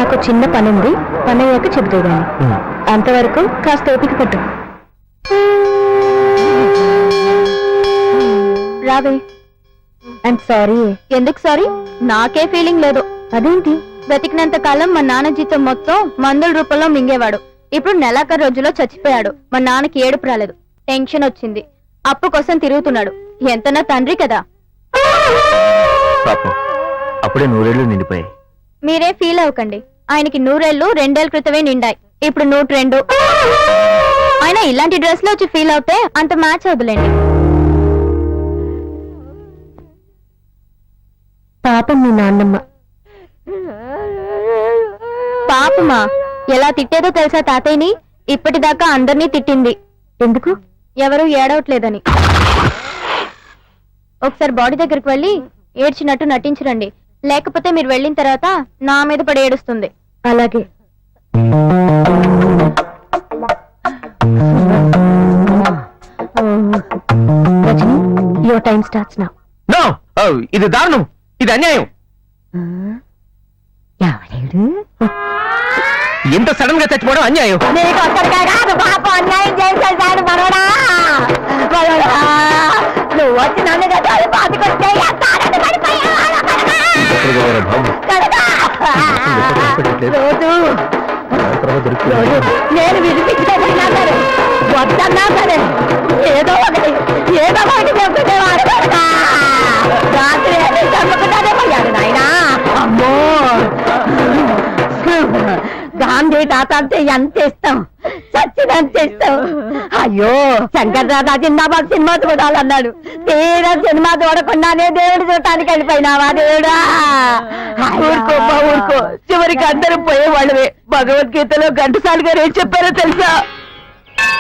నాకు చిన్న పని ఉంది, పని అయ్యాక చెబుతూ గాని. అంతవరకు కాస్త ఓపిక పట్టు. రావే. I'm sorry. ఎందుకు సారీ? నాకే ఫీలింగ్ లేదు. అదేంటి? బ్రతికినంత కాలం మా నాన్న జీతం మొత్తం మందుల రూపంలో మింగేవాడు. ఇప్పుడు నెలాఖరు రోజులో చచ్చిపోయాడు. మా నాన్నకి ఏడుపు రాలేదు, టెన్షన్ వచ్చింది. అప్పు కోసం తిరుగుతున్నాడు. ఎంతనా తండ్రి కదా. పాపం, అప్పుడే 100 ఏళ్ళు నిండిపోయాయి. మీరే ఫీల్ అవ్వకండి. ఆయనకి 100 ఏళ్ళు 2 ఏళ్ల క్రితమే నిండాయి. ఇప్పుడు 102. ఆయన ఇలాంటి డ్రెస్ లో వచ్చి ఫీల్ అవుతే అంత మ్యాచ్ అవుతులేండి. పాపం మీ నాన్నమ్మ. పాపమా? ఎలా తిట్టేదో తెలుసా తాతయ్యని? ఇప్పటిదాకా అందరినీ తిట్టింది. ఎందుకు? ఎవరు ఏడవట్లేదని. ఒకసారి బాడీ దగ్గరికి వెళ్ళి ఏడ్చినట్టు నటించరండి, లేకపోతే మీరు వెళ్ళిన తర్వాత నా మీద పడి ఏడుస్తుంది. అలాగే. Rajini, your time starts now. No, ఇది దారుణం, ఇది అన్యాయం. ఎవరేడు? ఎంత సడన్ గా చచ్చిపోవడం అన్యాయం. అన్యాయం చేశాడు మనోడా. నువ్వు వచ్చి నన్ను బాధకొస్తే నేను వినిపించకపోయినా సరే, వద్దన్నా సరే, ఏదో ఒకటి చెప్పుకునేవాడు. రాత్రి చంపుకుంటానే పోయాడు నాయనా. అమ్మో, గాంధీ తాత అంటే ఎంత ఇష్టం, చచ్చినంత ఇష్టం. అయ్యో, శంకర్ దాదా జిందాబాద్ సినిమా చూడాలన్నాడు. తీరా సినిమా చూడకుండానే దేవుడు చూడటానికి వెళ్ళిపోయినావా దేవుడా? ఊరుకోమ్మా, ఊరుకో. చివరికి అందరూ పోయేవాళ్ళవే. భగవద్గీతలో ఘంటసాల గారు ఏం చెప్పారో తెలుసా?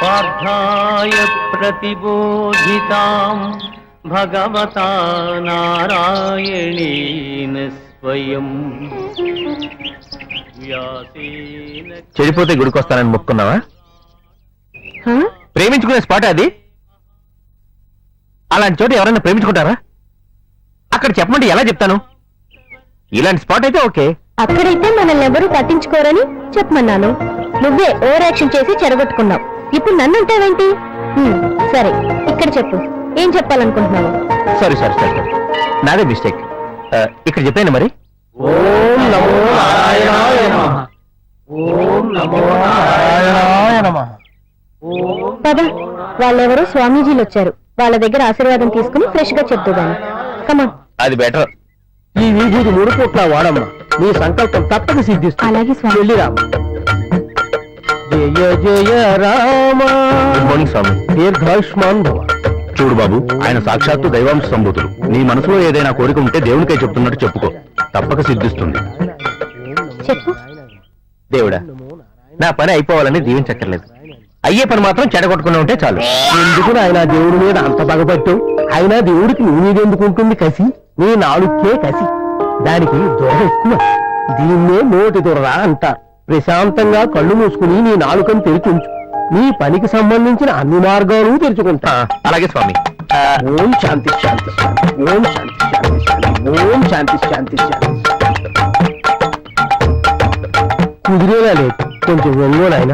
పార్థాయ ప్రతిబోధితాం భగవతా నారాయణేన స్వయం. చెడిపోతే గుడికొస్తానని మొక్కున్నావా? ప్రేమించుకునే స్పాట్ అది. అలాంటి చోట ఎవరైనా ప్రేమించుకుంటారా? అక్కడ చెప్పమంటే ఎలా చెప్తాను? ఇలాంటి స్పాట్ అయితే ఓకే. అక్కడైతే మనల్ని ఎవరూ పట్టించుకోరని చెప్పమన్నాను. నువ్వే ఓవర్ యాక్షన్ చేసి చెడగొట్టుకున్నావు. ఇప్పుడు నన్ను అంటావేంటి? సరే, ఇక్కడ చెప్పు, ఏం చెప్పాలనుకుంటున్నావు? సారీ సారీ సారీ, నాదే మిస్టేక్. ఇక్కడ చెప్పాను మరి. ఓం నమో నారాయణాయ నమః. ఓం నమో నారాయణాయ నమః. పద, వాళ్ళెవరో స్వామీజీలు వచ్చారు. వాళ్ళ దగ్గర ఆశీర్వాదం తీసుకుని ఫ్రెష్ గా చెప్తాను. కమాన్. అది బెటర్. ఈ వీధికి 3 కోట్ల వాడమ్మా. నీ సంకల్పం తప్పక సిద్ధిస్తుంది. అలాగే స్వామి. వెళ్ళి రామ. జయ జయ రామ. గుడ్ మార్నింగ్ స్వామి. దీర్ఘాయుష్మాన్ భవ. చూడు బాబు, ఆయన సాక్షాత్తు దైవాంశ సంభూతుడు. నీ మనసులో ఏదైనా కోరిక ఉంటే దేవునికై చెప్తున్నట్టు చెప్పుకో, తప్పక సిద్ధిస్తుంది. చెప్పు. దేవుడా, నా పని అయిపోవాలని దీవించక్కర్లేదు. అయ్యే పని మాత్రం చెడగొట్టుకుని ఉంటే చాలు. ఎందుకు ఆయన దేవుడి మీద అంత పగపట్టు? అయినా దేవుడికి నీ మీద ఎందుకుంటుంది కసి? నీ నాలుకే కసి. దానికి దొర ఎక్కువ. దీన్నే నోటి దొరరా అంటారు. ప్రశాంతంగా కళ్ళు మూసుకుని నీ నాలుకను తెరిచుంచు. నీ పనికి సంబంధించిన అన్ని మార్గాలు తెరుచుకుంటా. అలాగే స్వామి. ఓం శాంతి శాంతి శాంతి. ఓం శాంతి శాంతి శాంతి. ఓం శాంతి శాంతి శాంతి. కుదిరేలా లేదు, కొంచెం ఒంగోలు ఆయన.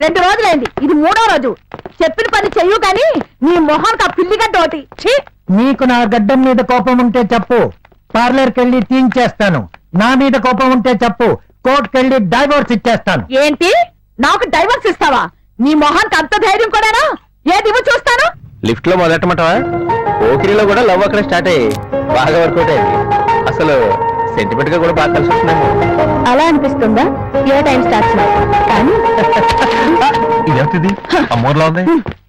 రెండు రోజులైంది, ఇది 3వ రోజు. చెప్పిన పని చెయ్యు కానీ నీ మొహానికి ఆ పిల్లిగడ్డ ఒకటి. నీకు నా గడ్డం మీద కోపం ఉంటే చెప్పు, పార్లర్కి వెళ్ళి తీయించేస్తాను. నా మీద కోపం ఉంటే చెప్పు, కోర్టుకి వెళ్ళి డైవోర్స్ ఇచ్చేస్తాను. ఏంటి, నాకు డైవర్స్ ఇస్తావా? నీ మొహానికి అంత ధైర్యం కూడానా? ఏది చూస్తాను. లిఫ్ట్ లో మొదలెట్టమంటావా? పోకిరిలో కూడా లవ్ అక్కడ స్టార్ట్ అయ్యి బాగా వర్కౌట్ అయింది. అసలు సెంటిమెంట్ గా కూడా బాగా కలిసి వస్తున్నాము. అలా అనిపిస్తుందా? Your time starts now. కానీ ఇదేంటిది అమ్మోర్లా ఉంది.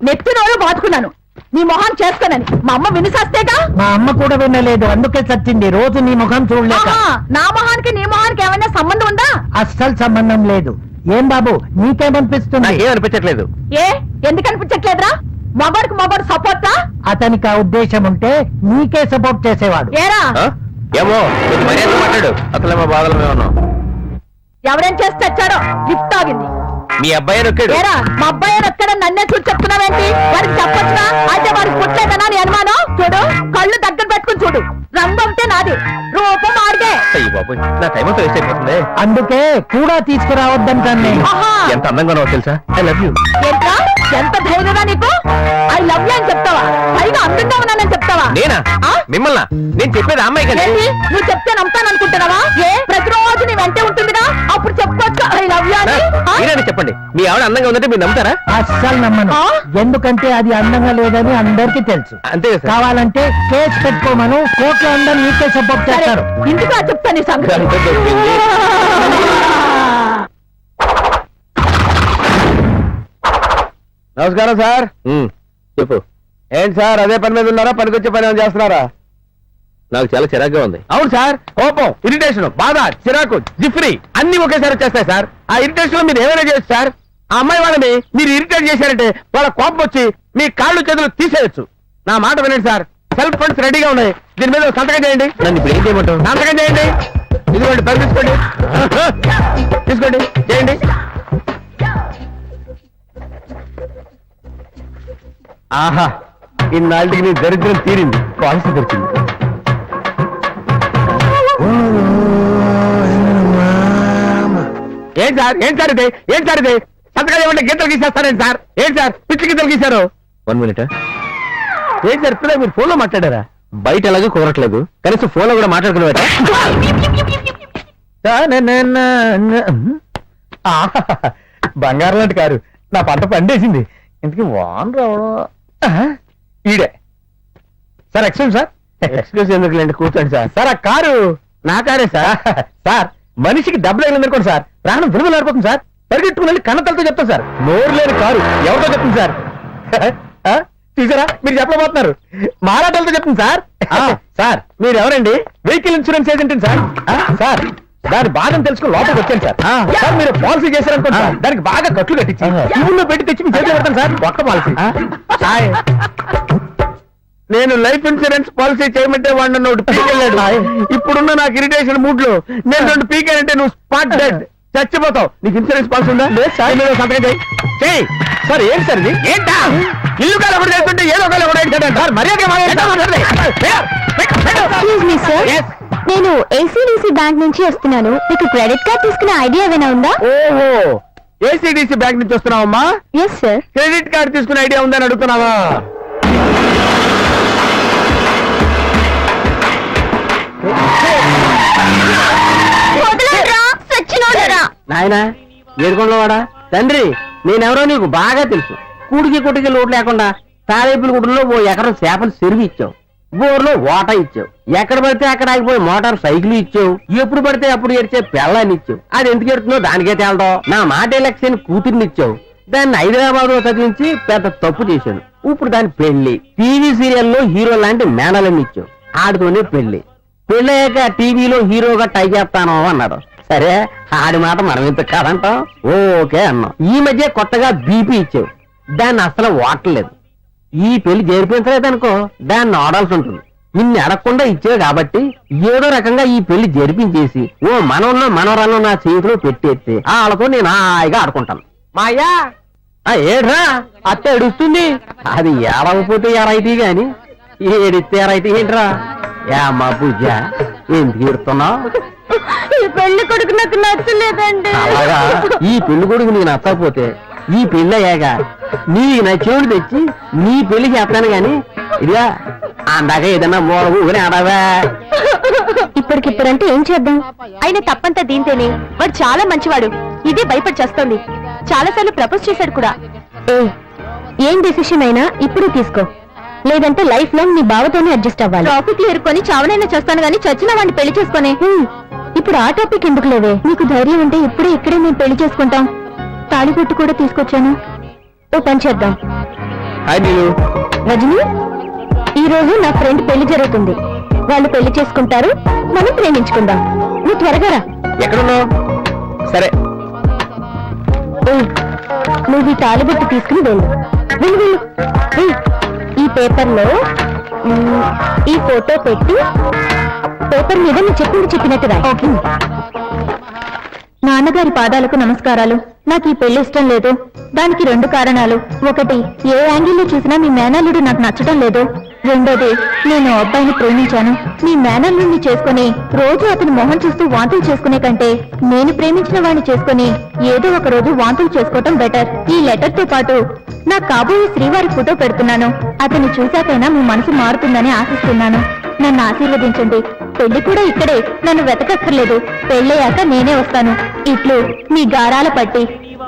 నెత్తి నోరు బాదుకున్నాను నీ మొహాన్ని చేసుకోనని. మా అమ్మ వినిసేస్తేగా. మా అమ్మ కూడా వినలేదు, అందుకే చచ్చింది. రోజు నీ ముఖం చూడలేక. నా మొహానికి నీ మొహానికి ఏమైనా సంబంధం ఉందా? అస్సలు సంబంధం లేదు. ఏం బాబు, నీకేమనిపిస్తుంది? ఏం అనిపించట్లేదు. ఏ ఎందుకు అనిపించట్లేదురా? మగాడికి మగాడు సపోర్టా? అతనికి ఆ ఉద్దేశం ఉంటే నీకే సపోర్ట్ చేసేవాడు. ఏరా ఏమో కొంచెం మర్యాద మాట్లాడు. అసలు మా బాధలు మేము ఉన్నాం. ఎవరేం చేసి చచ్చాడో లిఫ్ట్ ఆగింది. మీ అబ్బాయి నొక్కాడు ఏరా మా అబ్బాయి ఎక్కడ నన్నే చూసి చెప్తున్నావేంటి వారికి చెప్పొచ్చుగా అయితే వారికి పుట్టలేదనా నీ అనుమానం చూడు కళ్ళు దగ్గర పెట్టుకుని చూడు రంగు అంటే నాది రూపం ఆడిదే అయ్యి బాబు నా టైం అంతా వేస్ట్ అయిపోతుంది అందుకే కూడా తీసుకురావద్దంటాను నేను. ఆహా ఎంత అందంగా ఉన్నావో తెలుసా ఐ లవ్ యూ ఏంట్రా ఎంత ధైర్యరా నీకు ఐ లవ్ యూ అని చెప్తావా పైగా అందంగా ఉన్నానని చెప్తావా నేనా ఆ? మిమ్మల్ని నేను చెప్పేది అమ్మాయి కదా ఏంటి నువ్వు చెప్తే నమ్ముతాననుకుంటున్నావా ఏ ప్రతిరోజు నీ వెంటే ఉంటుందిగా అప్పుడు చెప్పుకోవచ్చు ఐ లవ్ యూ అని ఆ? మీరే చెప్పండి మీ ఆవిడ అందంగా ఉందంటే మీరు నమ్ముతారా అస్సలు నమ్మను ఆ? ఎందుకంటే అది అందంగా లేదని అందరికీ తెలుసు అంతే కదా సార్? కావాలంటే కేసు పెట్టుకోమను కోర్టులో అందరూ నీకే సపోర్ట్ సరే చేస్తారు ఇంటికి చెప్తాను నీ సంగతి అంతే దొరికింది. నమస్కారం సార్. చెప్పు ఏంటి సార్ అదే పని మీద ఉన్నారా, పనికొచ్చే పని ఏమైనా చేస్తున్నారా? నాకు చాలా చిరాగ్గా ఉంది అవును సార్, కోపం, ఇరిటేషన్, బాధ, చిరాకు, జిఫ్రీ అన్ని ఒకేసారి వచ్చేస్తాయి సార్. ఆ ఇరిటేషన్ లో మీరు ఏమైనా చేయొచ్చు సార్. ఆ అమ్మాయి వాళ్ళని మీరు ఇరిటేట్ చేశారంటే వాళ్ళ కోపం వచ్చి మీ కాళ్ళు చేతులు తీసేయచ్చు. నా మాట వినండి సార్, సెల్ఫ్ ఫండ్స్ రెడీగా ఉన్నాయి, దీని మీద ఒక సంతకం చేయండి. నన్ను ఇప్పుడు ఏం చేయమంటావు సంతకం చేయండి. ఇదిగోండి పని తీసుకోండి, తీసుకోండి, చేయండి. ఆహా, ఇన్నాళ్ళకి నీ దరిద్రం తీరింది, పాలసీ దొరికింది. ఏం సార్ ఇది సంతకాలు ఏమంటే గీతలు గీసేస్తారేంటి సార్? ఏంటి సార్ పిచ్చి గీతలు గీశారు? 1 minute ఏం సార్ ఇప్పుడే మీరు ఫోన్లో మాట్లాడారా? బయట ఎలాగో కుదరట్లేదు కనీసం ఫోన్ లో కూడా మాట్లాడుకునేవాట బంగారం లాంటి కారు నా పంట పండేసింది. ఇంతకీ వాన్ రావడం ఈడే సార్. Excuse sir. ఎక్స్క్యూజ్ ఎందుకులేండి, కూర్చోండి సార్. సార్ ఆ కారు నా కారే సార్. సార్ మనిషికి డబ్బులు అయినందుకోండి సార్, ప్రాణం విలువలు ఆడిపోతుంది సార్. పరిగెట్టుకుని కన్నతలతో చెప్తాను సార్. నోరు లేని కారు ఎవరితో చెప్తుంది సార్? చూసారా, మీరు చెప్పలేకపోతున్నారు, మారాటలతో చెప్తుంది సార్. సార్ మీరు ఎవరండి? Vehicle insurance agent sir. Sir దాని బాధను తెలుసుకుని లోపలికి వచ్చాను సార్. సార్ మీరు పాలసీ చేశారనుకోండి సార్, దానికి బాగా కట్లు కట్టించి ఊళ్ళో పెట్టి తెచ్చి మీ చేతిలో పెడతాను సార్. ఒక్క పాలసీ. నేను లైఫ్ ఇన్సూరెన్స్ పాలసీ చేయమంటే వాడు నన్ను ఒకటి పీకెళ్ళాడు. ఇప్పుడున్న నాకు ఇరిటేషన్ మూడ్ లో నేను రెండు పీకానంటే నువ్వు స్పాట్ డెడ్, చచ్చిపోతావు. నీకు ఇన్సూరెన్స్ పాలసీ ఉందా? సంతకం చేయి. సార్ ఏంటి సార్ ఇది? ఏంటా ఇల్లు కాలు ఒకటి చేస్తుంటే ఏదో ఒకళ్ళు ఒకటి సార్ మర్యాద ఎక్స్క్యూజ్ మీ సార్, నేను ఏసీడీసీ బ్యాంక్ నుంచి వస్తున్నాను. మీకు క్రెడిట్ కార్డ్ తీసుకునే ఐడియా ఏమైనా ఉందా? ఓహో, ఏసీడీసీ బ్యాంక్ నుంచి వస్తున్నావమ్మా? Yes sir. క్రెడిట్ కార్డు తీసుకునే ఐడియా ఉందని అడుగుతున్నావా? నాయనా ఏడుకొండలో వాడా తండ్రి, నేనెవరో నీకు బాగా తెలుసు. కూడికి కుటికి లోటు లేకుండా తారేపుల గుడ్డలో ఓ ఎకరం చేపలు చెరువు ఇచ్చావు, బోర్లో వాటా ఇచ్చావు, ఎక్కడ పడితే అక్కడ ఆగిపోయి మోటార్ సైకిల్ ఇచ్చావు, ఎప్పుడు పడితే అప్పుడు ఏడ్చే పెళ్ళాన్ని ఇచ్చావు. అది ఎందుకు ఎడుతుందో దానికే తేలడం. నా మాట ఎలక్షన్ కూతుర్ని ఇచ్చావు, దాన్ని హైదరాబాద్ లో చదివించి పెద్ద తప్పు చేశాను. ఇప్పుడు దాని పెళ్లి టీవీ సీరియల్లో హీరో లాంటి మేనలని ఇచ్చావు, ఆడుతోనే పెళ్లి. పెళ్ళయ్యాక టీవీలో హీరోగా టై చేస్తాను అన్నాడు. సరే ఆడి మాట మనం ఇంత కాదంటాం, ఓకే అన్నాం. ఈ మధ్య కొత్తగా బీపీ ఇచ్చావు, దాన్ని అసలు వాడలేదు. ఈ పెళ్లి జరిపించలేదనుకో దాన్ని ఆడాల్సి ఉంటుంది. నిన్ను అడగకుండా ఇచ్చావు కాబట్టి ఏదో రకంగా ఈ పెళ్లి జరిపించేసి ఓ మనవల్లో మనవరాల్లో నా చేతిలో పెట్టేస్తే వాళ్ళతో నేను హాయిగా ఆడుకుంటాను. మాయా ఏడ్రా అత్త ఏడుస్తుంది. అది ఏడవకపోతే ఏరైతే గాని ఏడిస్తే ఏరైతే ఏంట్రా? ఏమ్మా పూజ ఎందుకు ఏడుతున్నావు? ఈ పెళ్లి కొడుకు నాకు నచ్చలేదండి. అలాగా, ఈ పెళ్లి కొడుకు నీకు నచ్చకపోతే ఈ పెళ్లి అయ్యాక నీకు నచ్చేవాడు తెచ్చి నీ పెళ్లి చేస్తాను గాని ఇదిగా అందాక ఏదన్నా మూల ఊని ఆడవా. ఇప్పటికిప్పుడంటే ఏం చేద్దాం? ఆయన తప్పంతా దీంతేనే. వాడు చాలా మంచివాడు, ఇదే భయపడి చేస్తోంది. చాలా సార్లు ప్రపోజ్ చేశాడు కూడా. ఏం డెసిషన్ అయినా ఇప్పుడు తీసుకో, లేదంటే లైఫ్ లాంగ్ నీ బావతోనే అడ్జస్ట్ అవ్వాలి. టాపిక్ ఏరుకొని చావనైనా చేస్తాను గానీ చచ్చిన వాడిని పెళ్లి చేసుకొని. ఇప్పుడు ఆ టాపిక్ ఎందుకు లేవే? నీకు ధైర్యం ఉంటే ఇప్పుడే ఇక్కడే మేము పెళ్లి చేసుకుంటాం. తాళిబొట్టు కూడా తీసుకొచ్చాను. ఓ పని చేద్దాం. రజని, ఈ రోజు నా ఫ్రెండ్ పెళ్లి జరుగుతుంది. వాళ్ళు పెళ్లి చేసుకుంటారు, మనం ప్రేమించుకుందాం. నువ్వు త్వరగా రా. ఎక్కడున్నావు? సరే నువ్వు ఈ తాళిబొట్టు తీసుకుని వెళ్ళు. వెళ్ళు వెళ్ళు. ఈ పేపర్లో ఈ ఫోటో పెట్టి పేపర్ మీద నువ్వు చెప్పినట్టు రా. నా నాన్నగారి పాదాలకు నమస్కారాలు. నాకు ఈ పెళ్లి ఇష్టం లేదు. దానికి 2 కారణాలు. ఒకటి, ఏ యాంగిల్లో చూసినా మీ మేనల్లుడు నాకు నచ్చడం లేదు. రెండోది, నేను ఓ అబ్బాయిని ప్రేమించాను. మీ మేనల్లుడిని చేసుకుని రోజు అతని మొహం చూస్తూ వాంతులు చేసుకునే కంటే నేను ప్రేమించిన వాడిని చేసుకుని ఏదో ఒక రోజు వాంతులు చేసుకోవటం బెటర్. ఈ లెటర్ తో పాటు నా కాబోయే శ్రీవారి ఫోటో పెడుతున్నాను. అతన్ని చూశాకైనా మీ మనసు మారుతుందని ఆశిస్తున్నాను. నన్ను ఆశీర్వదించండి. పెళ్లి కూడా ఇక్కడే, నన్ను వెతకక్కర్లేదు. పెళ్ళయ్యాక నేనే వస్తాను. ఇట్లు మీ గారాల పట్టి.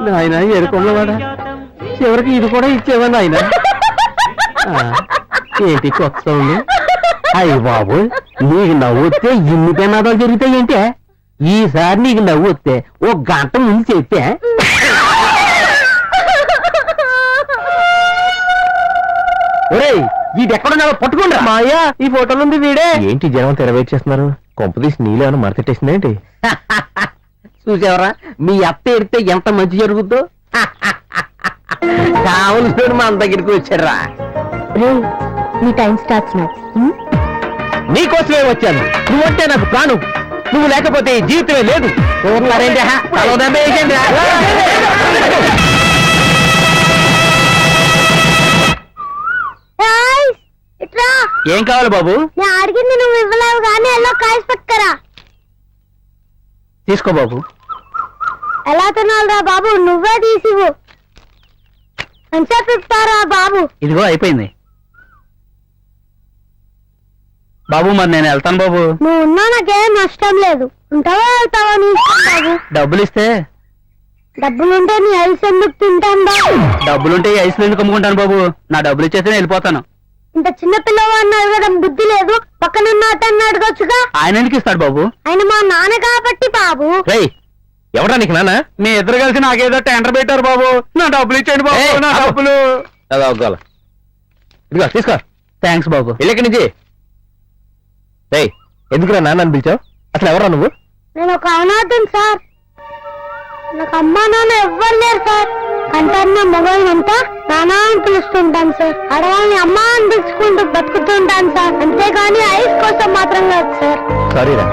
నాయన ఎరుకున్నవాడా, చివరికి ఇది కూడా ఇచ్చేవా నాయన? ఏంటి కొత్త ఉంది? అయ్యి బాబు, నీకు నవ్వొస్తే ఇన్ని పెనాదాలు జరుగుతాయంటే ఈసారి నీకు నవ్వొస్తే 1 గంట ముందు చెప్తే ఒరేయ్, ఇది ఎక్కడున్నావో పట్టుకుంటా. మాయా, ఈ ఫోటోలు ఉంది వీడే. ఏంటి జనం తెరవేట్ చేస్తున్నారు? కొంపదీసి నీళ్ళేమన్నా మరతెట్టేసింది ఏంటి? చూసావరా, మీ అత్త ఎడితే ఎంత మంచి జరుగుద్దో. కావలసిన మా అంత దగ్గరికి వచ్చారా? మీ టైం స్టార్ట్స్ నౌ. నీకోసమే వచ్చాను. నువ్వంటే నాకు ప్రాణం. నువ్వు లేకపోతే ఈ జీవితమే లేదు. ఏం కావాలి బాబు? నేను అడిగింది నువ్వు ఇవ్వలేవు కానీ ఎలా కాయస్ పట్టుకరా. తీసుకో బాబు. ఎలా తినాలిరా బాబు, నువ్వే తీసివు. ఎంతసేపు ఇస్తారా బాబు? ఇదిగో అయిపోయింది బాబు. మరి నేను వెళ్తాను బాబు. నువ్వు ఉన్నా నాకేం నష్టం లేదు. ఉంటావా వెళ్తావా నీ ఇష్టం బాబు. డబ్బులు ఇస్తే? డబ్బులుంటే నీ ఐస్ ఎందుకు తింటాను బాబు? డబ్బులుంటే ఈ ఐస్ ఎందుకు అమ్ముకుంటాను బాబు? నా డబ్బులు ఇచ్చేస్తే నేను వెళ్ళిపోతాను. ఇంత చిన్న పిల్లవు అన్నాడు కదా, బుద్ధి లేదు. పక్కనున్న అతన్ని అడగొచ్చుగా. ఆయన ఎందుకు ఇస్తాడు బాబు? ఆయన మా నాన్న కాబట్టి బాబు. రేయ్, ఎవడా నీకు నాన్న? మీ ఇద్దరు కలిసి నాకేదో టెండర్ పెట్టారు బాబు. నా డబ్బులు ఇచ్చేయండి బాబు. నా డబ్బులు ఇదిగో తీసుకో. థ్యాంక్స్ బాబు. ఇల్లెక్కడి నుంచి? రేయ్, ఎందుకురా నాన్న అని పిలిచావు? అసలు ఎవరా నువ్వు? నేను ఒక అనాథం సార్. నాకు అమ్మా నాన్న ఎవ్వరు లేరు సార్. అంటారు మొగోళ్ళంతా నానా అని పిలుస్తుంటాను సార్. ఆడవాళ్ళని అమ్మా అని పిలుచుకుంటూ బతుకుతుంటాను సార్. అంతేగాని ఐస్ కోసం మాత్రం కాదు సార్. సారీరా,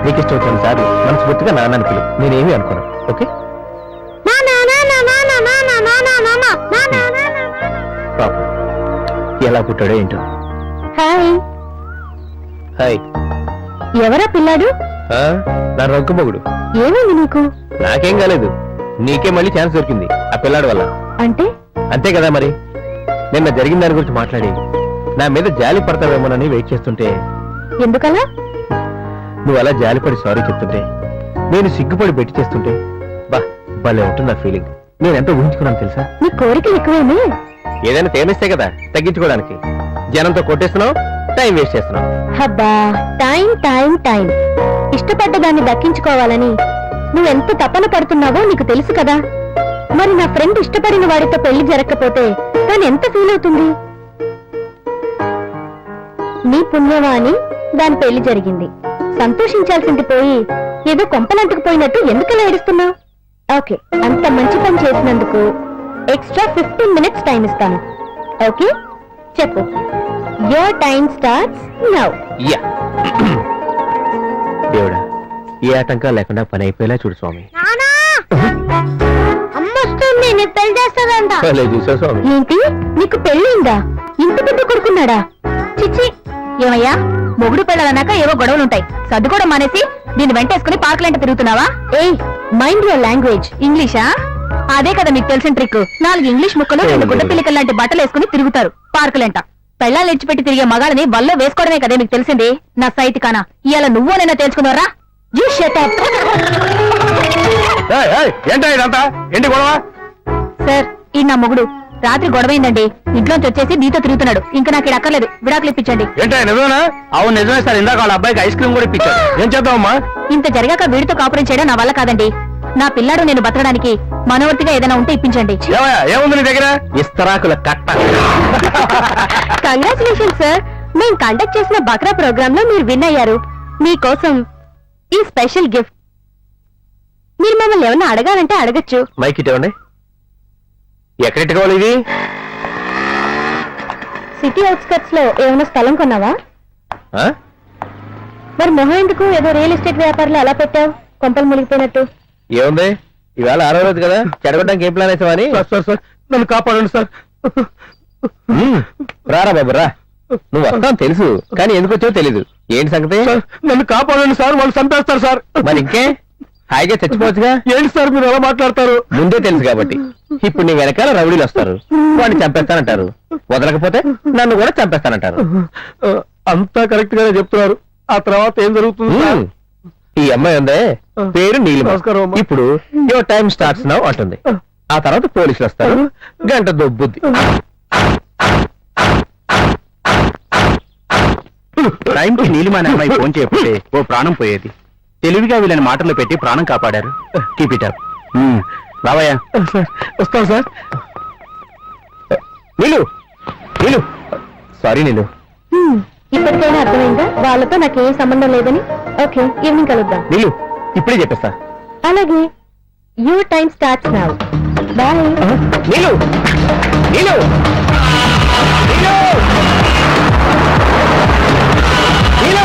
నీకు ఇష్టం వచ్చిన సార్ మనస్ఫూర్తిగా నాన్న అని పిలు. నేనేమి అనుకోను. ఓకే? పాపం, ఎలా పుట్టాడో ఏంటో. హాయ్. హాయ్. ఎవరా పిల్లాడు? నా రొక్క మొగుడు. ఏమైంది నీకు? నాకేం కాలేదు. నీకే మళ్ళీ ఛాన్స్ దొరికింది ఆ పిల్లాడి వల్ల. అంటే? అంతే కదా మరి. నిన్న జరిగిన దాని గురించి మాట్లాడి నా మీద జాలి పడతావేమోనని వెయిట్ చేస్తుంటే, ఎందుకలా? నువ్వు అలా జాలిపడి సారీ చెప్తుంటే, నేను సిగ్గుపడి బెట్టి చేస్తుంటే భలే ఉంటుంది ఆ ఫీలింగ్. నేను ఎంత ఊహించుకున్నాను తెలుసా? నీ కోరికలు ఎక్కువేమి? ఏదైనా తేనిస్తే కదా తగ్గించుకోవడానికి. జనంతో కొట్టేస్తున్నావు, టైం వేస్ట్ చేస్తున్నావు. హబ్బా, టైం టైం టైం. ఇష్టపడ్డ దాన్ని దక్కించుకోవాలని నువ్వెంత తపన పడుతున్నావో నీకు తెలుసు కదా. మరి నా ఫ్రెండ్ ఇష్టపడిన వాడితో పెళ్లి జరగకపోతే తను ఎంత ఫీల్ అవుతుంది? నీ పుణ్యమా అని దాని పెళ్లి జరిగింది. సంతోషించాల్సింది పోయి ఏదో కొంపలంటుకుపోయినట్టు ఎందుకలా ఏడుస్తున్నావు? ఓకే, అంత మంచి పని చేసినందుకు ఎక్స్ట్రా 15 minutes టైం ఇస్తాను. ఓకే, చెప్పు. Your time starts now. Yeah. దేవుడా, ఏ ఆటంకాలు లేకుండా పని అయిపోయేలా చూడు స్వామి. అమ్మొస్తుంది, నీకు పెళ్లి చేస్తాదంట. చూసా స్వామి. ఏంటి, నీకు పెళ్ళిందా? ఇంత పెద్ద కొడుకున్నాడా? చిచ్చి. ఏమయ్యా, మొగుడు పెళ్ళాలన్నాక ఏవో గొడవలుంటాయి. సర్దుకోవడం మానేసి దీన్ని వెంటేసుకుని పార్కులంట తిరుగుతున్నావా? ఏయ్, మైండ్ యువర్ లాంగ్వేజ్. ఇంగ్లీషా? అదే కదా మీకు తెలిసిన ట్రిక్. 4 ఇంగ్లీష్ ముక్కలు 2 గుడ్డ పిల్లకల్ లాంటి బట్టలు వేసుకుని తిరుగుతారు పార్కులంట. పెళ్ళాలు ఇచ్చిపెట్టి తిరిగే మగాళ్ళని బల్లో వేసుకోవడమే కదే మీకు తెలిసింది. నా సైట్ కానా ఇవాళ నువ్వో నైనా తెలుసుకున్నారా? సార్, ఈ నా మొగుడు రాత్రి గొడవైందండి. ఇంట్లోంచి వచ్చేసి నీతో తిరుగుతున్నాడు. ఇంకా నాకు ఇది అక్కర్లేదు, విడాకులు ఇప్పించండి. అవును నిజమే సార్. ఇందాక వాళ్ళ అబ్బాయికి ఐస్ క్రీమ్ కూడా ఇప్పించాడు. ఏం చేద్దామమ్మా? ఇంత జరిగాక వీడితో కాపురం చేయడం నా వల్ల కాదండి. నా పిల్లాడు నేను బతకడానికి మనవర్తిగా ఏదైనా ఉంటే ఇప్పించండి. ఏముంది నీ దగ్గర? ఇస్తరాకుల కట్ట. Congratulation sir. మేము కండక్ట్ చేసిన బక్రా ప్రోగ్రామ్ లో మీరు విన్ అయ్యారు. మీకోసం ఈ స్పెషల్ గిఫ్ట్. మీరు మమ్మల్ని ఏమన్నా అడగాలంటే అడగచ్చు. మైక్ ఇవ్వండి. ఎక్కడెట్టుకోవాలి ఇది? సిటీ అవుట్స్కట్స్ లో ఏమైనా స్థలం కొన్నావా? మరి మొహం ఎందుకు ఏదో రియల్ ఎస్టేట్ వ్యాపారులు అలా పెట్టావు కొంపలు మునిగిపోయినట్టు? ఏముంది ఇవాళ 6వ రోజు కదా చెడగొట్టడానికి ఏం ప్లాన్ వేసావని సార్ నన్ను కాపాడండి సార్. రారా బాబు రా. నువ్వు వస్తావు తెలుసు కానీ ఎందుకు వచ్చావో తెలీదు. ఏంటి సంగతి? నన్ను కాపాడండి సార్, వాళ్ళు చంపేస్తారు సార్. మరి ఇంకే హాయిగా చచ్చిపోవచ్చుగా. ఏంటి సార్ మీరు ఎలా మాట్లాడతారు? ముందే తెలుసు కాబట్టి. ఇప్పుడు నీ వెనకాల రౌడీలు వస్తారు, వాడిని చంపేస్తానంటారు. వదలకపోతే నన్ను కూడా చంపేస్తానంటారు. అంతా కరెక్ట్ గానే చెప్తున్నారు. ఆ తర్వాత ఏం జరుగుతుంది సార్? ఈ అమ్మాయి ఉందే పేరు నీలిమ. నమస్కారం అమ్మా. ఇప్పుడు యువర్ టైం స్టార్ట్స్ నౌ అంటుంది. ఆ తర్వాత పోలీసులు వస్తారు, గంట దొబ్బుద్ది. టైంకి నీలిమ అనే అమ్మాయి ఫోన్ చేయకపోతే ఓ ప్రాణం పోయేది. తెలివిగా వీళ్ళని మాటల్లో పెట్టి ప్రాణం కాపాడారు. Keep it up. రావయ్యా. వస్తాం సార్. నీలు నీలు సారీ నీలు. ఇప్పటికైనా అర్థమైందా వాళ్ళతో నాకేం సంబంధం లేదని? ఓకే, ఈవినింగ్ కలుద్దాం. నీలు ఇప్పుడే చెప్పేస్తా. అలాగే, your time starts now. Bye. నీలు నీలు నీలు నీలు నీలు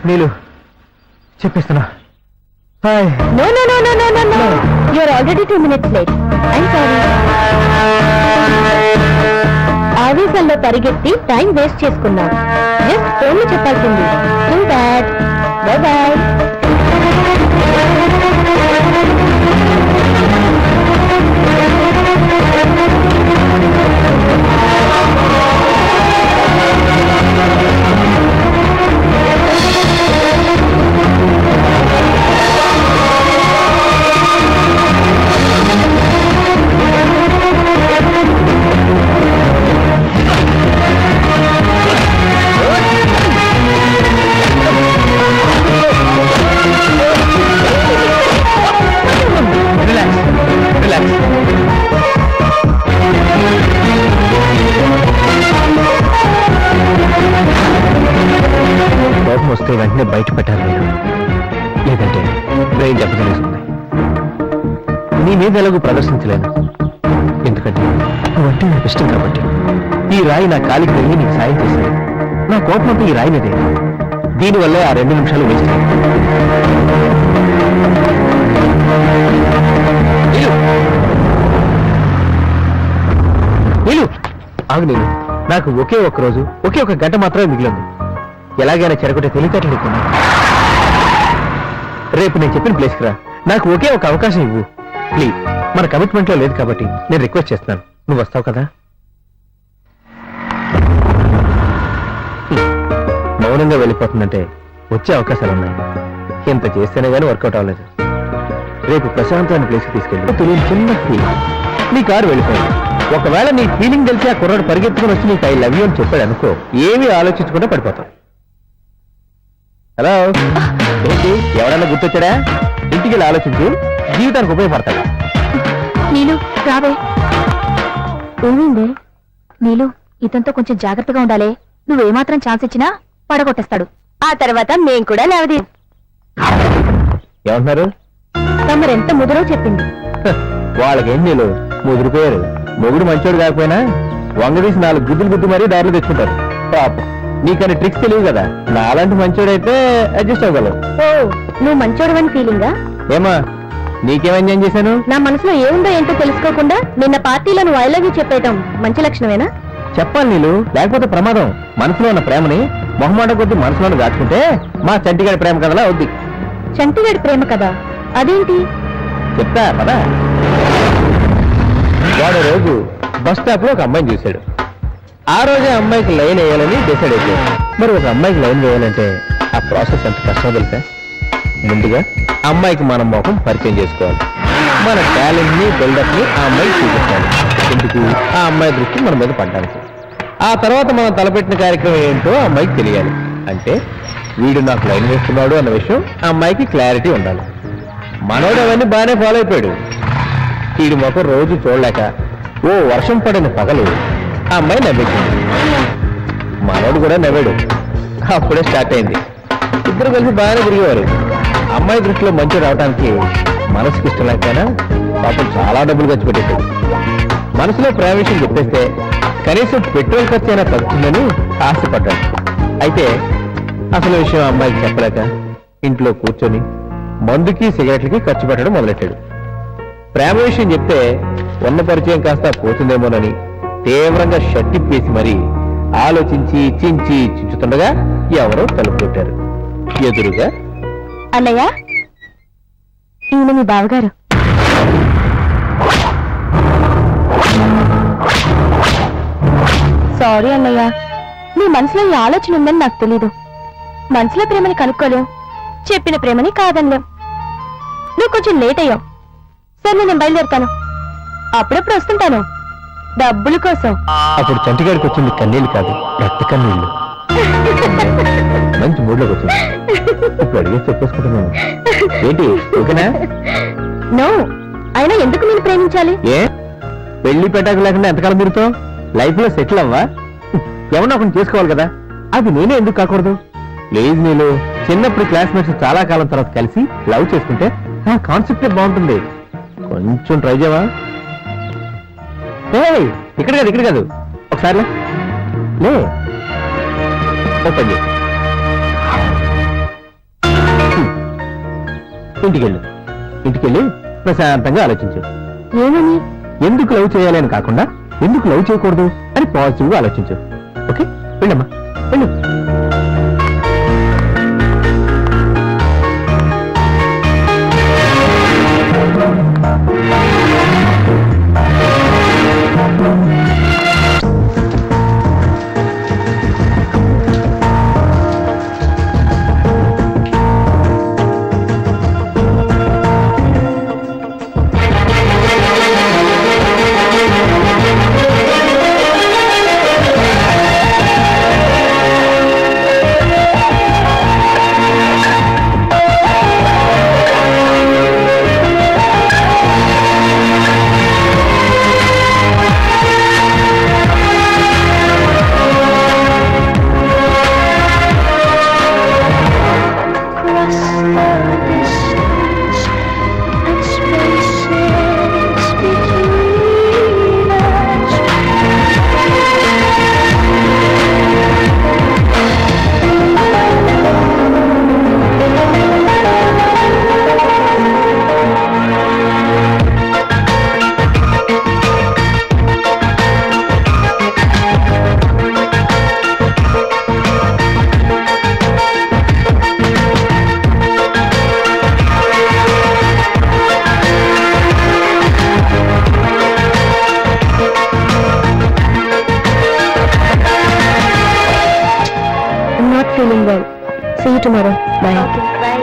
నీలు చెప్పేస్తున్నా. Hi. No, no, no, no, no, no, no. You're already 2 minutes late. I'm sorry. ఆవేశంలో పరిగెత్తి టైం వేస్ట్ చేసుకున్నాం. జస్ట్ ఫోన్లు చెప్పాల్సింది. Too bad. Bye bye. Relax relax. కోపం వస్తే వెంటనే బయట పెట్టాలి నేను, లేదంటే బ్రెయిన్ దెబ్బతినేస్తుంది. నీ మీద ఎలాగూ ప్రదర్శించలేను, ఎందుకంటే నువ్వంటే నాకు ఇష్టం కాబట్టి. ఈ రాయి నా కాలికి తగిలి నీకు సాయం చేశాను. నా కోపం అంతా ఈ రాయి మీదే. దీనివల్లే ఆ 2 నిమిషాలు వేస్ట్ అయ్యాయి. నీలు ఆగు. నేను నాకు ఒకే ఒక్క రోజు, ఒకే ఒక గంట మాత్రమే మిగిలింది. ఎలాగైనా చెరగొట్టే తెలివితేటలు నీకున్నా. రేపు నేను చెప్పిన ప్లేస్కి రా. నాకు ఒకే ఒక అవకాశం ఇవ్వు ప్లీజ్. మన కమిట్మెంట్ లో లేదు కాబట్టి నేను రిక్వెస్ట్ చేస్తున్నాను. నువ్వు వస్తావు కదా? మౌనంగా వెళ్ళిపోతుందంటే వచ్చే అవకాశాలు ఉన్నాయి. ఇంత చేస్తేనే గానీ వర్కౌట్ అవ్వలేదు. రేపు ప్రశాంతమైన ప్లేస్కి తీసుకెళ్ళి తెలియని చిన్న ఫీలింగ్. నీ కారు వెళ్ళిపోయింది. ఒకవేళ నీ ఫీలింగ్ తెలిసి ఆ కుర్రాడు పరిగెత్తుకుని వచ్చి నీకు ఐ లవ్ యూ అని చెప్పాడు అనుకో, ఏమీ ఆలోచించకుండా పడిపోతావు. హలో, ఏంటి ఎవడన్నా గుర్తొచ్చాడా? ఇంటికి వెళ్ళి ఆలోచించు, జీవితానికి ఉపయోగపడతాడు. నీలు రావే. ఏమైంది? నీలు ఇతనితో కొంచెం జాగ్రత్తగా ఉండాలి. నువ్వేమాత్రం ఛాన్స్ ఇచ్చినా పడగొట్టేస్తాడు. ఆ తర్వాత మేం కూడా లేవది. ఏమంటున్నారు? తమరెంత ముదురో చెప్పింది. వాళ్ళకేం నీళ్ళు ముదిరిపోయారు. మొగుడు మంచోడు కాకపోయినా వంగదీసి 4 గుద్దులు గుద్దు మరీ దారిలో తెచ్చుకుంటారు. పాపం నీకని ట్రిక్స్ తెలియదు కదా. నాలాంటి మంచోడైతే అడ్జస్ట్ అవ్వగలవు. ఓ, నువ్వు మంచోడవని ఫీలింగా? ఏమా నీకేం ఎంజాయ్ చేశాను? నా మనసులో ఏముందో ఏంటో తెలుసుకోకుండా నిన్న పార్టీలో నువ్వు ఐ లవ్ యూ చెప్పేయటం మంచి లక్షణమేనా? చెప్పాలి నీళ్ళు, లేకపోతే ప్రమాదం. మనసులో ఉన్న ప్రేమని మొహమాట కొద్ది మనసులో దాచుకుంటే మా చంటిగాడి ప్రేమ కథలా అవుద్ది. చంటిగాడి ప్రేమ కదా? అదేంటి? చెప్తా పదా. వాడు రోజు బస్ స్టాప్ లో ఒక అమ్మాయిని చూశాడు. ఆ రోజే అమ్మాయికి లైన్ వేయాలని డిసైడ్ అయిపోయాడు. మరి ఒక అమ్మాయికి లైన్ వేయాలంటే ఆ ప్రాసెస్ ఎంత కష్టమో తెలుసా? ముందుగా అమ్మాయికి మన ముఖం పరిచయం చేసుకోవాలి, మన టాలెంట్ ని బిల్డప్ ని ఆ అమ్మాయికి చూపించాలి. ఎందుకు? ఆ అమ్మాయి దృష్టి మన మీద పడ్డానికి. ఆ తర్వాత మనం తలపెట్టిన కార్యక్రమం ఏంటో ఆ అమ్మాయికి తెలియాలి. అంటే వీడు నాకు లైన్ వేస్తున్నాడు అన్న విషయం ఆ అమ్మాయికి క్లారిటీ ఉండాలి. మనోడు అవన్నీ బాగానే ఫాలో అయిపోయాడు. వీడి ముఖం రోజు చూడలేక ఓ వర్షం పడిన పగలు ఆ అమ్మాయి నవ్వేసింది. మనోడు కూడా నవ్వాడు. అప్పుడే స్టార్ట్ అయింది. ఇద్దరు కలిసి బాగానే తిరిగేవారు. అమ్మాయి దృష్టిలో మంచి రావడానికి మనసుకి ఇష్టం లేకపోయినా పాపం చాలా డబ్బులు ఖర్చు పెట్టేశాడు. మనసులో ప్రేమ విషయం చెప్పేస్తే కనీసం పెట్రోల్ ఖర్చు అయినా తగ్గుతుందని ఆశపడ్డాడు. అయితే అసలు విషయం అమ్మాయికి చెప్పలేక ఇంట్లో కూర్చొని మందుకి సిగరెట్లకి ఖర్చు పెట్టడం మొదలెట్టాడు. ప్రేమ విషయం చెప్తే ఉన్న పరిచయం కాస్త పోతుందేమోనని తీవ్రంగా షట్టిప్పేసి మరీ ఆలోచించి చించుతుండగా ఎవరో తలుపు కొట్టారు. ఎదురుగా అన్నయ్య, ఈయన మీ బావగారు. సారీ అన్నయ్య, నీ మనసులో ఈ ఆలోచన ఉందని నాకు తెలీదు. మనసులో ప్రేమని కనుక్కోలేం, చెప్పిన ప్రేమని కాదనలేం. నువ్వు కొంచెం లేట్ అయ్యావు. సరే, నేను బయలుదేరుతాను. అప్పుడప్పుడు వస్తుంటాను డబ్బుల కోసం. అప్పుడు చంటిగాడికి వచ్చింది కన్నీళ్ళు కాదు, రక్త కన్నీళ్ళు. మంచి మూడ్లోకి వచ్చింది. ఇప్పుడు అడిగే చెప్పేసుకుంటున్నాను. ఏంటి, ఓకేనా? నో, అయినా ఎందుకు నేను ప్రేమించాలి? ఏ పెళ్లి పెట్టాక లేకుండా ఎంతకాలం మీరుతో లైఫ్ లో సెటిల్ అవ్వా? ఎవరినో ఒకరిని చేసుకోవాలి కదా. అది నేనే ఎందుకు కాకూడదు? ప్లీజ్ నీళ్ళు, చిన్నప్పుడు క్లాస్మేట్స్ చాలా కాలం తర్వాత కలిసి లవ్ చేసుకుంటే ఆ కాన్సెప్టే బాగుంటుంది. కొంచెం ట్రై చేయవా? ఇక్కడ కాదు ఒకసారి లే. ఓపెన్ చేయి. ఇంటికెళ్ళి ప్రశాంతంగా ఆలోచించు. ఏమని? ఎందుకు లవ్ చేయాలి అని కాకుండా ఎందుకు లవ్ చేయకూడదు అని పాజిటివ్ గా ఆలోచించు. ఓకే, వెళ్ళమ్మా, వెళ్ళు. Feeling well. See you tomorrow. Bye. Okay, bye.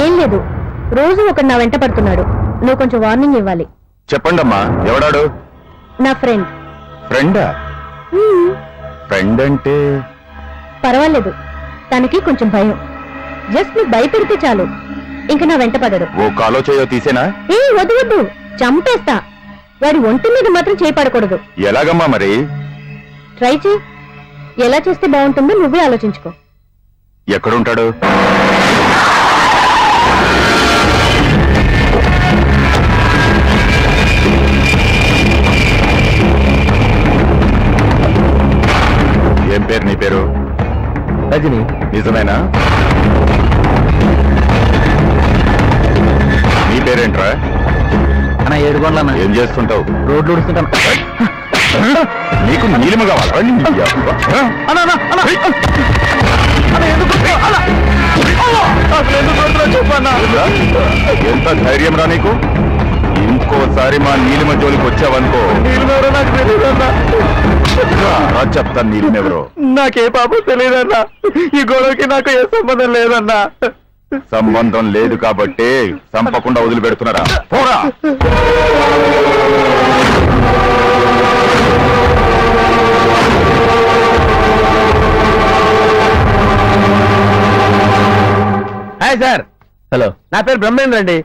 ఏం లేదు, రోజు ఒకడు నా వెంట పడుతున్నాడు. నువ్వు కొంచెం వార్నింగ్ ఇవ్వాలి. చెప్పండమ్మా, ఎవడాడు? నా ఫ్రెండ్. ఫ్రెండా? ఫ్రెండ్ అంటే పర్వాలేదు, తనకి కొంచెం భయం. జస్ట్ నువ్వు భయపెడితే చాలు, ఇంక నా వెంట పడడు. ఓ కాలో చేయో తీసేనా? వద్దు వద్దు, చంపేస్తా. వాడి ఒంటి మీద మాత్రం చేయపడకూడదు. ఎలాగమ్మా మరి? ట్రై చేయి. ఎలా చేస్తే బాగుంటుందో నువ్వే ఆలోచించుకో. ఎక్కడుంటాడు? రజని. నిజమేనా? నీ పేరేంట్రా? అన్న 7 గంటలన్నా ఏం చేస్తుంటావు? రోడ్లు ఉడుస్తుంటాను. నీకు నీలిమ కావాలా? ఎంత ధైర్యం రా నీకు? ఇంకోసారి మా నీలిమ జోలికి వచ్చావనుకో రా చెప్తాను నీలిమెవరో. నాకే పాపం తెలియదన్నా. ఈ గొడవకి నాకు ఏ సంబంధం లేదన్నా. సంబంధం లేదు కాబట్టి చంపకుండా వదిలిపెడుతున్నారా? పోరా. Hi sir, hello. నా పేరు బ్రహ్మేంద్ర అండి,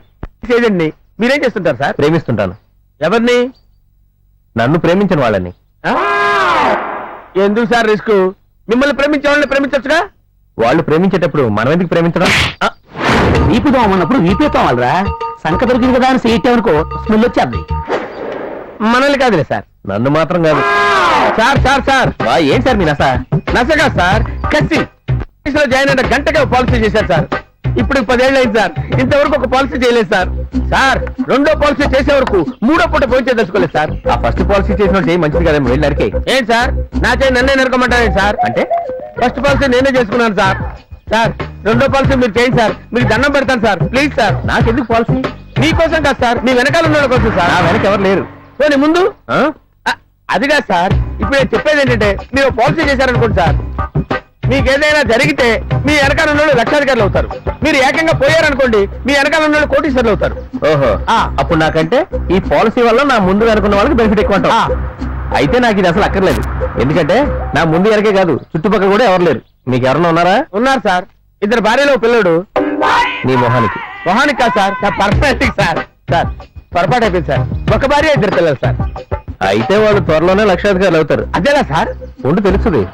ఏజెంట్ని. మీరేం చేస్తుంటారు సార్? ప్రేమిస్తుంటాను. ఎవరిని? నన్ను ప్రేమించిన వాళ్ళని. ఆ? ఎందుకు సార్ రిస్క్? మిమ్మల్ని ప్రేమించే వాళ్ళని ప్రేమించొచ్చుగా. వాళ్ళు ప్రేమించేటప్పుడు మనం ఎందుకు ప్రేమించడం? వీపుదాం అన్నప్పుడు వీపేతావాలరా. సంక దొరికింది కదా అని సీటేవనుకో స్మెల్ వచ్చేది. మనల్ని కాదులే సార్. నన్ను మాత్రం కాదు. సార్ సార్ సార్ ఏం సార్ మీ నస? నసగా సార్, కసి లో జాయిన్ అయిన గంటగా పాలసీ చేశారు సార్. ఇప్పుడు 10 ఏళ్ళు అయింది సార్, ఇంతవరకు ఒక పాలసీ చేయలేదు సార్. సార్, 2వ పాలసీ చేసే వరకు 3వ పూట పోయించే తెలుసుకోలేదు సార్. ఆ ఫస్ట్ పాలసీ చేసిన చేయి మంచిది కదేమో, వెళ్ళి నరికే. ఏంటి సార్, నా చేయి నన్నే నరకమంటారేంటి సార్? అంటే ఫస్ట్ పాలసీ నేనే చేసుకున్నాను సార్. సార్, 2వ పాలసీ మీరు చేయండి సార్, మీకు దండం పెడతాను సార్, ప్లీజ్ సార్. నాకెందుకు పాలసీ? మీకోసం కాదు సార్, మీ వెనకాల ఉన్న కోసం సార్. నా వెనక ఎవరు లేరు. పోనీ ముందు ఆ? అది కాదు సార్, ఇప్పుడు నేను చెప్పేది ఏంటంటే మీరు పాలసీ చేశారనుకోండి సార్, మీకు ఏదైనా జరిగితే మీ వెనకాల ఉన్న వాళ్ళు లక్షాధికారులు అవుతారు. మీరు ఏకంగా పోయారనుకోండి, మీ వెనకాల ఉన్న వాళ్ళు కోటీశ్వరులు అవుతారు. ఓహో, ఆ. అప్పుడు నాకంటే ఈ పాలసీ వల్ల నా ముందు అనుకున్న వాళ్ళకి బెనిఫిట్ ఎక్కువ అంటావు. ఆ. అయితే నాకు ఇది అసలు అక్కర్లేదు. ఎందుకంటే నా ముందు ఎరకే కాదు, చుట్టుపక్కల కూడా ఎవరు లేరు. మీకు ఎవరన్నా ఉన్నారా? ఉన్నారు సార్, 2 భార్యలో పిల్లడు. నీ మొహానికి. మొహానికి కాదు సార్, నా పర్సనాలిటీ సార్. సార్, పొరపాటు అయిపోయింది సార్, 1 భార్య 2 పిల్లలు సార్. అయితే వాళ్ళు త్వరలోనే లక్షాధికారులు అవుతారు. అదేనా సార్? ఉండి తెలుస్తుంది.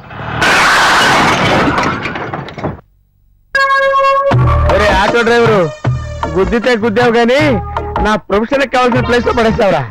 ఒరే ఆటో డ్రైవరు, గుద్దితే గుద్దావు గానీ నా ప్రొఫెషన్ కావాల్సిన ప్లేస్ లో పడేస్తావురా.